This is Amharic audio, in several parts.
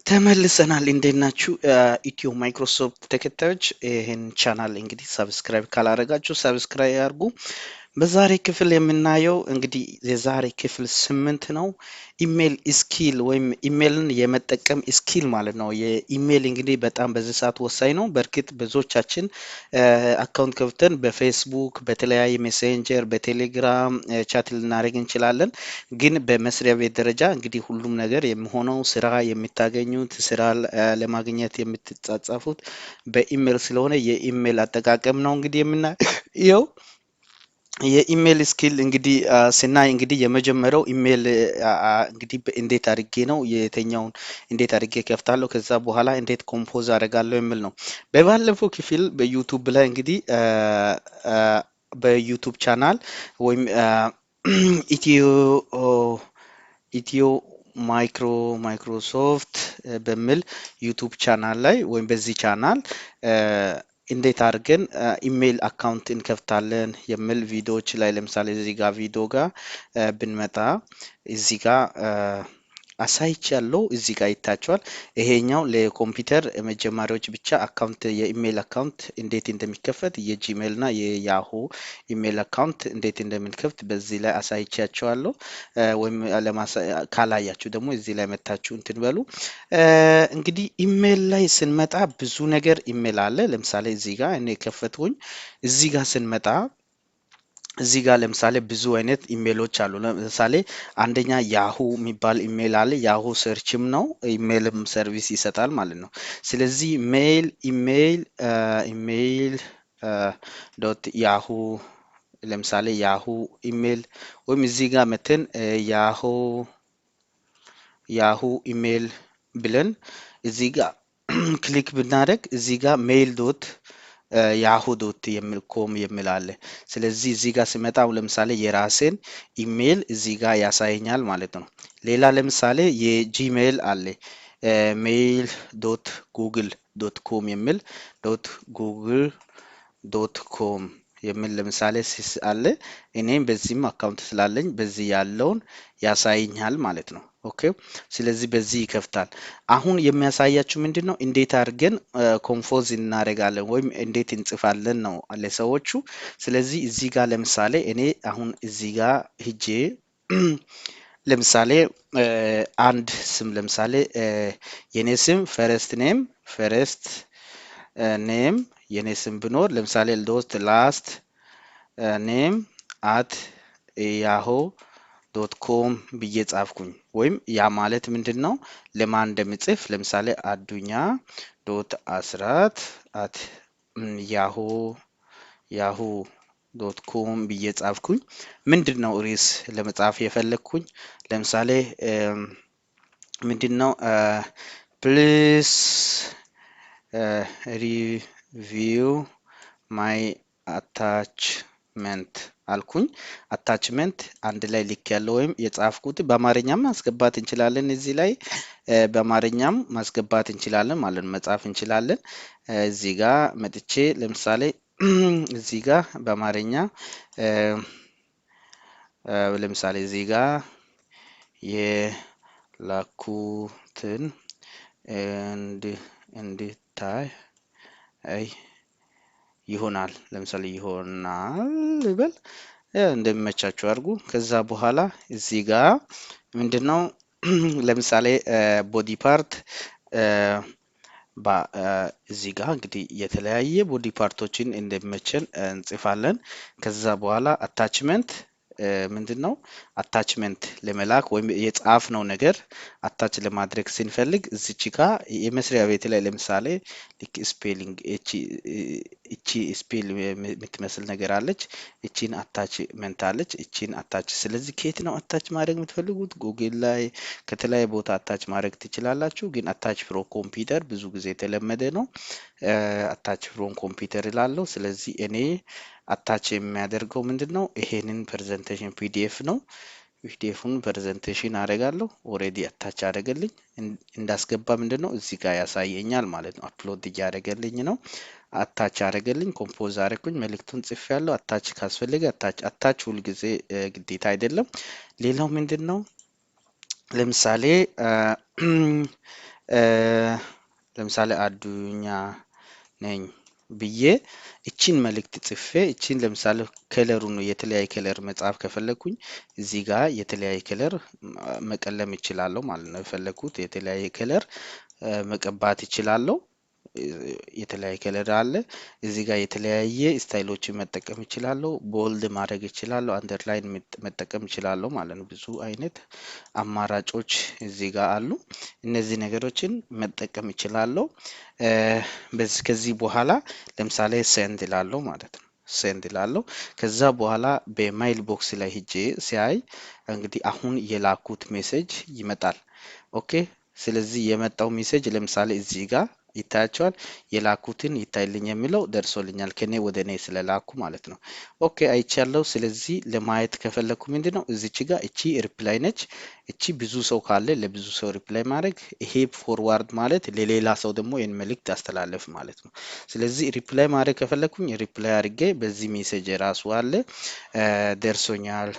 ተመልሰናል እንዴት ናችሁ? ኢትዮ ማይክሮሶፍት ተከታዮች ይህን ቻናል እንግዲህ ሰብስክራይብ ካላረጋችሁ ሰብስክራይብ አድርጉ። በዛሬ ክፍል የምናየው እንግዲህ የዛሬ ክፍል 8 ነው። ኢሜል ስኪል ወይም ኢሜልን የመጠቀም ስኪል ማለት ነው። የኢሜል እንግዲህ በጣም በዚህ ሰዓት ወሳኝ ነው። በእርግጥ ብዙዎቻችን አካውንት ከፍተን በፌስቡክ፣ በተለያየ ሜሴንጀር፣ በቴሌግራም ቻት ልናደርግ እንችላለን። ግን በመስሪያ ቤት ደረጃ እንግዲህ ሁሉም ነገር የሚሆነው ስራ የምታገኙት ስራ ለማግኘት የምትጻጻፉት በኢሜል ስለሆነ የኢሜል አጠቃቀም ነው እንግዲህ የምናየው። የኢሜል ስኪል እንግዲህ ስናይ እንግዲህ የመጀመሪያው ኢሜል እንግዲህ እንዴት አድርጌ ነው የተኛውን እንዴት አድርጌ ከፍታለሁ ከዛ በኋላ እንዴት ኮምፖዝ አደርጋለሁ የሚል ነው። በባለፈው ክፍል በዩቱብ ላይ እንግዲህ በዩቱብ ቻናል ወይም ኢትዮ ኢትዮ ማይክሮሶፍት በሚል ዩቱብ ቻናል ላይ ወይም በዚህ ቻናል እንዴት አድርገን ኢሜል አካውንት እንከፍታለን የሚል ቪዲዮዎች ላይ ለምሳሌ እዚህ ጋር ቪዲዮ ጋር ብንመጣ እዚህ ጋር አሳይቻለሁ። እዚህ ጋር ይታያችኋል። ይሄኛው ለኮምፒውተር መጀመሪያዎች ብቻ አካውንት የኢሜል አካውንት እንዴት እንደሚከፈት የጂሜል እና የያሁ ኢሜል አካውንት እንዴት እንደምንከፍት በዚህ ላይ አሳይቻችኋለሁ። ወይም ካላያችሁ ደግሞ እዚህ ላይ መታችሁ እንትን በሉ። እንግዲህ ኢሜል ላይ ስንመጣ ብዙ ነገር ኢሜል አለ። ለምሳሌ እዚህ ጋር እኔ ከፈትኩኝ። እዚህ ጋር ስንመጣ እዚህ ጋር ለምሳሌ ብዙ አይነት ኢሜሎች አሉ። ለምሳሌ አንደኛ ያሁ የሚባል ኢሜል አለ። ያሁ ሰርችም ነው ኢሜልም ሰርቪስ ይሰጣል ማለት ነው። ስለዚህ ኢሜል ዶት ያሁ ለምሳሌ ያሁ ኢሜል ወይም እዚህ ጋር መተን ያሁ ኢሜል ብለን እዚህ ጋር ክሊክ ብናደርግ እዚህ ጋር ሜል ዶት ያሁ ዶት የሚል ኮም የሚል አለ። ስለዚህ እዚህ ጋር ሲመጣው ለምሳሌ የራሴን ኢሜል እዚህ ጋር ያሳየኛል ማለት ነው። ሌላ ለምሳሌ የጂሜል አለ ሜል ዶት ጉግል ዶት ኮም የሚል ዶት ጉግል ዶት ኮም የሚል ለምሳሌ አለ። እኔም በዚህም አካውንት ስላለኝ በዚህ ያለውን ያሳየኛል ማለት ነው። ኦኬ ስለዚህ በዚህ ይከፍታል። አሁን የሚያሳያችሁ ምንድነው እንዴት አድርገን ኮምፖዝ እናደርጋለን ወይም እንዴት እንጽፋለን ነው ለሰዎቹ። ስለዚህ እዚህ ጋር ለምሳሌ እኔ አሁን እዚህ ጋር ሂጄ ለምሳሌ አንድ ስም ለምሳሌ የኔ ስም ፈረስት ኔም የኔ ስም ብኖር ለምሳሌ ዶት ላስት ኔም አት ያሆ ዶት ኮም ብዬ ጻፍኩኝ። ወይም ያ ማለት ምንድን ነው ለማን እንደምጽፍ ለምሳሌ አዱኛ ዶት አስራት አት ያሁ ዶት ኮም ብዬ ጻፍኩኝ። ምንድን ነው ርዕስ ለመጻፍ የፈለግኩኝ ለምሳሌ ምንድን ነው ፕሊስ ሪቪው ማይ አታችመንት አልኩኝ። አታችመንት አንድ ላይ ልክ ያለው ወይም የጻፍኩት በአማርኛም ማስገባት እንችላለን። እዚህ ላይ በአማርኛም ማስገባት እንችላለን ማለት ነው፣ መጻፍ እንችላለን። እዚህ ጋር መጥቼ ለምሳሌ እዚህ ጋር በአማርኛ ለምሳሌ እዚህ ጋር የላኩትን እንድታይ ይሆናል። ለምሳሌ ይሆናል በል እንደሚመቻችሁ አድርጉ። ከዛ በኋላ እዚህ ጋር ምንድነው ለምሳሌ ቦዲ ፓርት እዚህ ጋር እንግዲህ የተለያየ ቦዲ ፓርቶችን እንደሚመቸን እንጽፋለን። ከዛ በኋላ አታችመንት ምንድነው አታችመንት ለመላክ ወይም የጻፍነው ነገር አታች ለማድረግ ስንፈልግ እዚች ጋር የመስሪያ ቤት ላይ ለምሳሌ ልክ ስፔሊንግ እቺ ስፔል የምትመስል ነገር አለች። እቺን አታችመንት አለች። እቺን አታች ስለዚህ ከየት ነው አታች ማድረግ የምትፈልጉት? ጉግል ላይ ከተለያየ ቦታ አታች ማድረግ ትችላላችሁ። ግን አታች ፍሮ ኮምፒውተር ብዙ ጊዜ የተለመደ ነው። አታች ፍሮም ኮምፒውተር ይላለው። ስለዚህ እኔ አታች የሚያደርገው ምንድነው ይሄንን ፕሬዘንቴሽን ፒዲኤፍ ነው። ፒዲኤፉን ፕሬዘንቴሽን አደርጋለሁ። ኦሬዲ አታች አደረገልኝ። እንዳስገባ ምንድነው እዚህ ጋር ያሳየኛል ማለት ነው። አፕሎድ እያደረገልኝ ነው። አታች አደረገልኝ። ኮምፖዝ አደረኩኝ። መልእክቱን ጽፌያለሁ። አታች ካስፈልገ አታች ሁል ጊዜ ግዴታ አይደለም። ሌላው ምንድነው ለምሳሌ ለምሳሌ አዱኛ ነኝ ብዬ እቺን መልእክት ጽፌ እቺን ለምሳሌ ከለሩ ነው የተለያየ ከለር መጻፍ ከፈለኩኝ እዚህ ጋር የተለያየ ከለር መቀለም እችላለሁ ማለት ነው። የፈለኩት የተለያየ ከለር መቀባት እችላለሁ። የተለያየ ከለር አለ። እዚህ ጋር የተለያየ ስታይሎችን መጠቀም እችላለሁ። ቦልድ ማድረግ እችላለሁ። አንደርላይን መጠቀም እችላለሁ ማለት ነው። ብዙ አይነት አማራጮች እዚህ ጋር አሉ። እነዚህ ነገሮችን መጠቀም እችላለሁ። ከዚህ በኋላ ለምሳሌ ሴንድ እላለሁ ማለት ነው። ሴንድ እላለሁ። ከዛ በኋላ በማይል ቦክስ ላይ ሄጄ ሲያይ እንግዲህ አሁን የላኩት ሜሴጅ ይመጣል። ኦኬ። ስለዚህ የመጣው ሜሴጅ ለምሳሌ እዚህ ጋር ይታያቸዋል። የላኩትን ይታይልኝ የሚለው ደርሶልኛል ከኔ ወደ እኔ ስለላኩ ማለት ነው። ኦኬ አይቻለሁ። ስለዚህ ለማየት ከፈለኩ ምንድነው እዚች ጋር እቺ ሪፕላይ ነች። እቺ ብዙ ሰው ካለ ለብዙ ሰው ሪፕላይ ማድረግ፣ ይሄ ፎርዋርድ ማለት ለሌላ ሰው ደግሞ ይህን መልእክት አስተላለፍ ማለት ነው። ስለዚህ ሪፕላይ ማድረግ ከፈለኩኝ ሪፕላይ አድርጌ በዚህ ሜሴጅ ራሱ አለ ደርሶኛል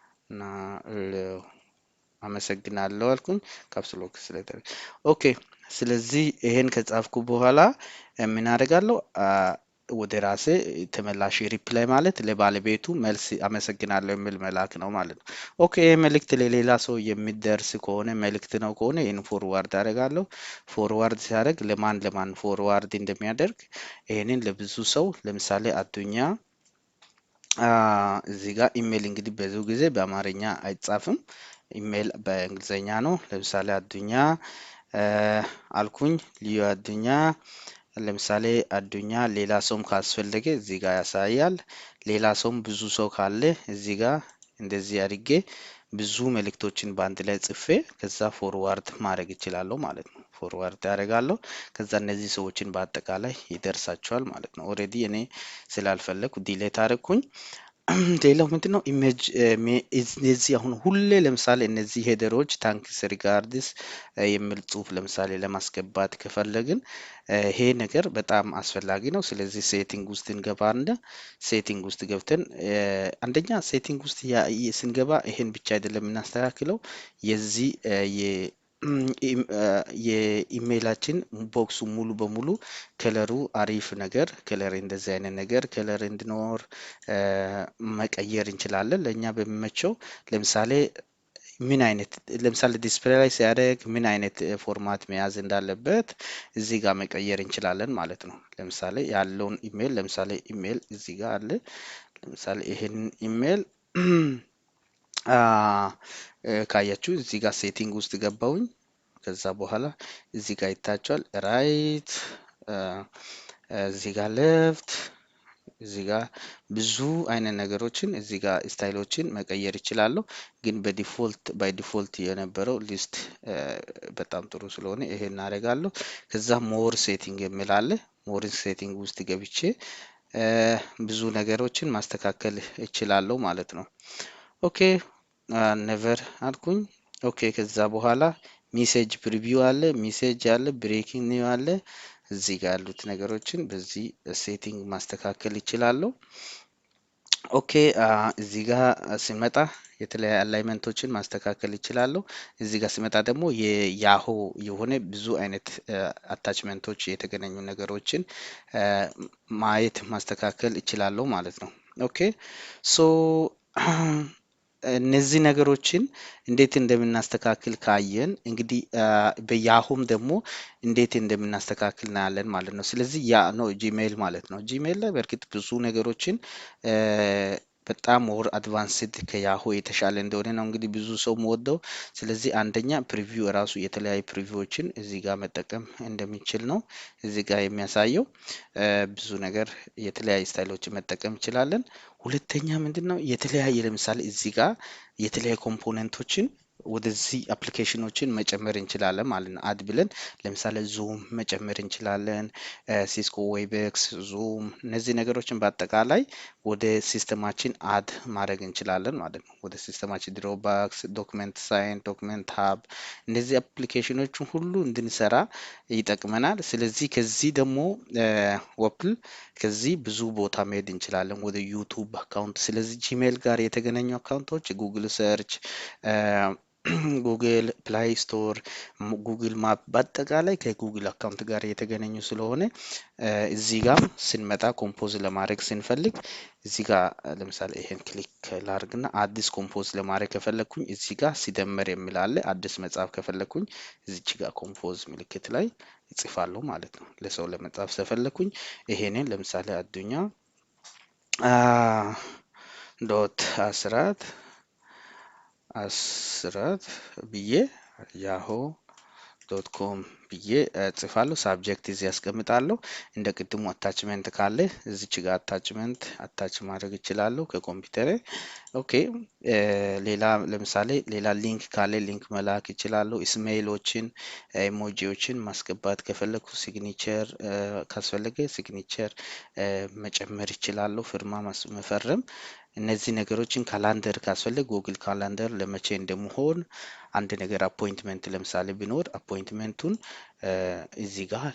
አመሰግናለሁ አመሰግናለሁ አልኩኝ። ካፕስሎክ ስለተረ ኦኬ። ስለዚህ ይሄን ከጻፍኩ በኋላ ምን አደርጋለሁ? ወደ ራሴ ተመላሽ ሪፕላይ ማለት ለባለቤቱ መልስ አመሰግናለሁ የሚል መላክ ነው ማለት ነው። ኦኬ። ይሄ መልእክት ለሌላ ሰው የሚደርስ ከሆነ መልእክት ነው ከሆነ ይሄን ፎርዋርድ አደርጋለሁ። ፎርዋርድ ሲያደርግ ለማን ፎርዋርድ እንደሚያደርግ ይሄንን ለብዙ ሰው ለምሳሌ አዱኛ እዚህ ጋር ኢሜል እንግዲህ ብዙ ጊዜ በአማርኛ አይጻፍም። ኢሜል በእንግሊዘኛ ነው። ለምሳሌ አዱኛ አልኩኝ። ልዩ አዱኛ ለምሳሌ አዱኛ ሌላ ሰውም ካስፈለገ እዚህ ጋር ያሳያል። ሌላ ሰውም ብዙ ሰው ካለ እዚህ ጋር እንደዚህ አድርጌ ብዙ መልእክቶችን በአንድ ላይ ጽፌ ከዛ ፎርዋርድ ማድረግ እችላለሁ ማለት ነው። ፎርዋርድ ያደርጋለሁ። ከዛ እነዚህ ሰዎችን በአጠቃላይ ይደርሳቸዋል ማለት ነው። ኦሬዲ እኔ ስላልፈለኩ ዲሌት አደረኩኝ። ሌላው ምንድነው ኢሜጅ እነዚህ አሁን ሁሌ ለምሳሌ እነዚህ ሄደሮች ታንክስ ሪጋርድስ የሚል ጽሁፍ ለምሳሌ ለማስገባት ከፈለግን ይሄ ነገር በጣም አስፈላጊ ነው። ስለዚህ ሴቲንግ ውስጥ እንገባና ሴቲንግ ውስጥ ገብተን አንደኛ ሴቲንግ ውስጥ ስንገባ ይሄን ብቻ አይደለም እናስተካክለው የዚህ የኢሜይላችን ቦክሱ ሙሉ በሙሉ ከለሩ አሪፍ ነገር ከለር እንደዚህ አይነት ነገር ከለር እንዲኖር መቀየር እንችላለን። ለእኛ በሚመቸው ለምሳሌ ምን አይነት ለምሳሌ ዲስፕሌይ ላይ ሲያደርግ ምን አይነት ፎርማት መያዝ እንዳለበት እዚህ ጋር መቀየር እንችላለን ማለት ነው። ለምሳሌ ያለውን ኢሜል ለምሳሌ ኢሜል እዚህ ጋር አለ። ለምሳሌ ይሄንን ኢሜል ካያችሁ እዚህ ጋር ሴቲንግ ውስጥ ገባውኝ። ከዛ በኋላ እዚህ ጋር ይታያችኋል። ራይት እዚህ ጋር ሌፍት እዚህ ጋር ብዙ አይነት ነገሮችን እዚህ ጋር ስታይሎችን መቀየር ይችላሉ። ግን ባይ ዲፎልት የነበረው ሊስት በጣም ጥሩ ስለሆነ ይሄን አደርጋለሁ። ከዛ ሞር ሴቲንግ የሚል አለ። ሞር ሴቲንግ ውስጥ ገብቼ ብዙ ነገሮችን ማስተካከል እችላለሁ ማለት ነው። ኦኬ ኔቨር አልኩኝ። ኦኬ ከዛ በኋላ ሜሴጅ ፕሪቪው አለ፣ ሜሴጅ አለ፣ ብሬኪንግ ኒው አለ። እዚህ ጋር ያሉት ነገሮችን በዚህ ሴቲንግ ማስተካከል ይችላለሁ። ኦኬ እዚህ ጋር ሲመጣ የተለያዩ አላይመንቶችን ማስተካከል ይችላለሁ። እዚህ ጋር ሲመጣ ደግሞ የያሆ የሆነ ብዙ አይነት አታችመንቶች የተገናኙ ነገሮችን ማየት ማስተካከል ይችላለሁ ማለት ነው። ኦኬ ሶ እነዚህ ነገሮችን እንዴት እንደምናስተካክል ካየን እንግዲህ በያሁም ደግሞ እንዴት እንደምናስተካክል እናያለን ማለት ነው። ስለዚህ ያ ነው ጂሜይል ማለት ነው። ጂሜይል ላይ በእርግጥ ብዙ ነገሮችን በጣም ሞር አድቫንስድ ከያሁ የተሻለ እንደሆነ ነው እንግዲህ ብዙ ሰው የምወደው። ስለዚህ አንደኛ ፕሪቪው ራሱ የተለያዩ ፕሪቪዎችን እዚህ ጋር መጠቀም እንደሚችል ነው እዚህ ጋር የሚያሳየው። ብዙ ነገር የተለያዩ ስታይሎችን መጠቀም እንችላለን። ሁለተኛ ምንድነው የተለያየ ለምሳሌ እዚህ ጋር የተለያዩ ኮምፖነንቶችን ወደዚህ አፕሊኬሽኖችን መጨመር እንችላለን ማለት ነው። አድ ብለን ለምሳሌ ዙም መጨመር እንችላለን። ሲስኮ ዌብኤክስ፣ ዙም እነዚህ ነገሮችን በአጠቃላይ ወደ ሲስተማችን አድ ማድረግ እንችላለን ማለት ነው። ወደ ሲስተማችን ድሮባክስ፣ ዶክመንት ሳይን፣ ዶክመንት ሀብ እነዚህ አፕሊኬሽኖችን ሁሉ እንድንሰራ ይጠቅመናል። ስለዚህ ከዚህ ደግሞ ወፕል ከዚህ ብዙ ቦታ መሄድ እንችላለን ወደ ዩቱብ አካውንት። ስለዚህ ጂሜል ጋር የተገናኙ አካውንቶች ጉግል ሰርች፣ ጉግል ፕላይ ስቶር፣ ጉግል ማፕ በአጠቃላይ ከጉግል አካውንት ጋር የተገናኙ ስለሆነ እዚህ ጋር ስንመጣ ኮምፖዝ ለማድረግ ስንፈልግ እዚህ ጋር ለምሳሌ ይሄን ክሊክ ላርግና አዲስ ኮምፖዝ ለማድረግ ከፈለኩኝ እዚህ ጋር ሲደመር የሚል አለ። አዲስ መጻፍ ከፈለኩኝ እዚች ጋር ኮምፖዝ ምልክት ላይ እጽፋለሁ ማለት ነው። ለሰው ለመጻፍ ስለፈለኩኝ ይሄንን ለምሳሌ አዱኛ ዶት አስራት ብዬ ያሆ ዶት ኮም ብዬ ጽፋለሁ። ሳብጀክት እዚህ ያስቀምጣለሁ። እንደ ቅድሙ አታችመንት ካለ እዚች ጋር አታች ማድረግ እችላለሁ ከኮምፒውተር። ኦኬ ሌላ ለምሳሌ ሌላ ሊንክ ካለ ሊንክ መላክ እችላለሁ። ኢስሜይሎችን፣ ኢሞጂዎችን ማስገባት ከፈለኩ ሲግኒቸር ካስፈለገ ሲግኒቸር መጨመር እችላለሁ። ፍርማ መፈረም እነዚህ ነገሮችን ካላንደር ካስፈለገ ጉግል ካላንደር ለመቼ እንደምሆን አንድ ነገር አፖይንትመንት ለምሳሌ ቢኖር አፖይንትመንቱን እዚህ ጋር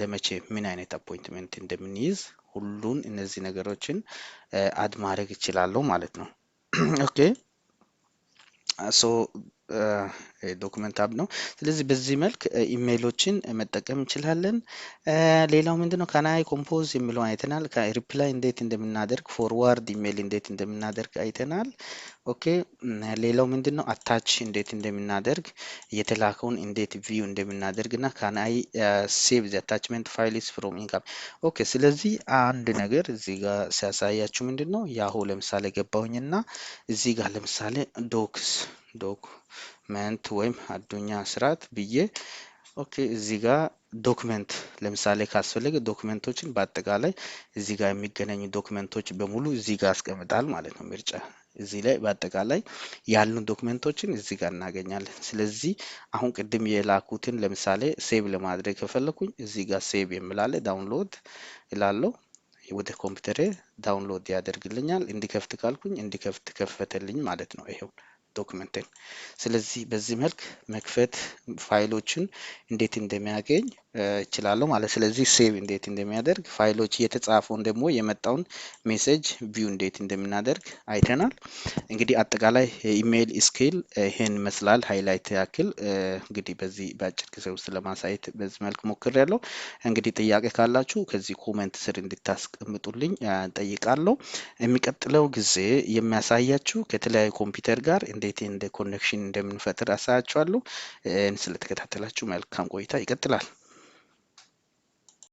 ለመቼ ምን አይነት አፖይንትመንት እንደምንይዝ ሁሉን እነዚህ ነገሮችን አድ ማድረግ እችላለሁ ማለት ነው። ኦኬ ሶ ዶክመንት አብ ነው። ስለዚህ በዚህ መልክ ኢሜይሎችን መጠቀም እንችላለን። ሌላው ምንድነው ካናይ ኮምፖዝ የሚለው አይተናል። ሪፕላይ እንዴት እንደምናደርግ፣ ፎርዋርድ ኢሜይል እንዴት እንደምናደርግ አይተናል። ኦኬ ሌላው ምንድነው አታች እንዴት እንደምናደርግ፣ የተላከውን እንዴት ቪው እንደምናደርግ እና ካናይ ሴቭ ዘ አታችመንት ፋይልስ ፍሮም ኢንካም። ኦኬ ስለዚህ አንድ ነገር እዚህ ጋር ሲያሳያችሁ ምንድነው ያሁ ለምሳሌ ገባሁኝና እዚህ ጋር ለምሳሌ ዶክመንት ወይም አዱኛ ስራት ብዬ ኦኬ እዚህ ጋር ዶክመንት ለምሳሌ ካስፈለገ ዶክመንቶችን በአጠቃላይ እዚህ ጋር የሚገናኙ ዶክመንቶች በሙሉ እዚህ ጋር አስቀምጣል ማለት ነው። ምርጫ እዚህ ላይ በአጠቃላይ ያሉ ዶክመንቶችን እዚህ ጋር እናገኛለን። ስለዚህ አሁን ቅድም የላኩትን ለምሳሌ ሴቭ ለማድረግ ከፈለኩኝ እዚህ ጋር ሴቭ የሚላለ ዳውንሎድ እላለሁ። ወደ ኮምፒውተሬ ዳውንሎድ ያደርግልኛል። እንዲከፍት ካልኩኝ እንዲከፍት ከፈተልኝ ማለት ነው ይሄው ዶክመንትን። ስለዚህ በዚህ መልክ መክፈት ፋይሎችን እንዴት እንደሚያገኝ እችላለሁ ማለት። ስለዚህ ሴቭ እንዴት እንደሚያደርግ ፋይሎች የተጻፈውን ደግሞ የመጣውን ሜሴጅ ቪው እንዴት እንደምናደርግ አይተናል። እንግዲህ አጠቃላይ ኢሜይል ስኪል ይሄን ይመስላል። ሃይላይት ያክል እንግዲህ በዚህ በአጭር ጊዜ ውስጥ ለማሳየት በዚህ መልክ ሞክሬያለሁ። እንግዲህ ጥያቄ ካላችሁ ከዚህ ኮሜንት ስር እንድታስቀምጡልኝ ጠይቃለሁ። የሚቀጥለው ጊዜ የሚያሳያችሁ ከተለያዩ ኮምፒውተር ጋር እንዴት እንደ ኮኔክሽን እንደምንፈጥር አሳያችኋለሁ። ስለተከታተላችሁ መልካም ቆይታ። ይቀጥላል።